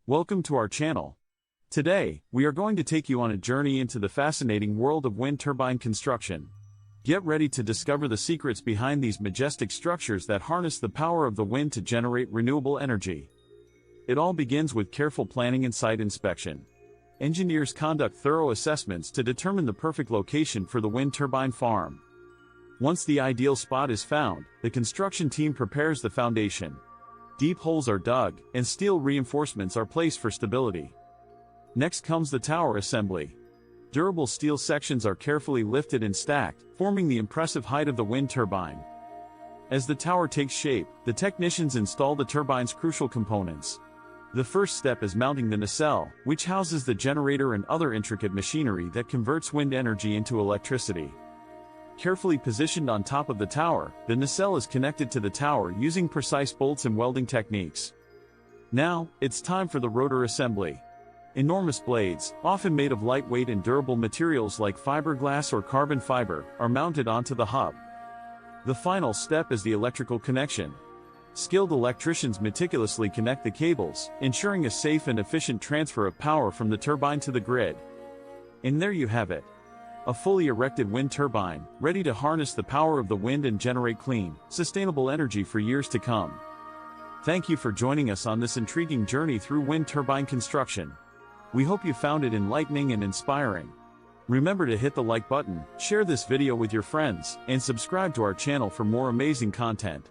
Welcome to our channel. Today, we are going to take you on a journey into the fascinating world of wind turbine construction. Get ready to discover the secrets behind these majestic structures that harness the power of the wind to generate renewable energy. It all begins with careful planning and site inspection. Engineers conduct thorough assessments to determine the perfect location for the wind turbine farm. Once the ideal spot is found, the construction team prepares the foundation. Deep holes are dug, and steel reinforcements are placed for stability. Next comes the tower assembly. Durable steel sections are carefully lifted and stacked, forming the impressive height of the wind turbine. As the tower takes shape, the technicians install the turbine's crucial components. The first step is mounting the nacelle, which houses the generator and other intricate machinery that converts wind energy into electricity. Carefully positioned on top of the tower, the nacelle is connected to the tower using precise bolts and welding techniques. Now, it's time for the rotor assembly. Enormous blades, often made of lightweight and durable materials like fiberglass or carbon fiber, are mounted onto the hub. The final step is the electrical connection. Skilled electricians meticulously connect the cables, ensuring a safe and efficient transfer of power from the turbine to the grid. And there you have it. A fully erected wind turbine, ready to harness the power of the wind and generate clean, sustainable energy for years to come. Thank you for joining us on this intriguing journey through wind turbine construction. We hope you found it enlightening and inspiring. Remember to hit the like button, share this video with your friends, and subscribe to our channel for more amazing content.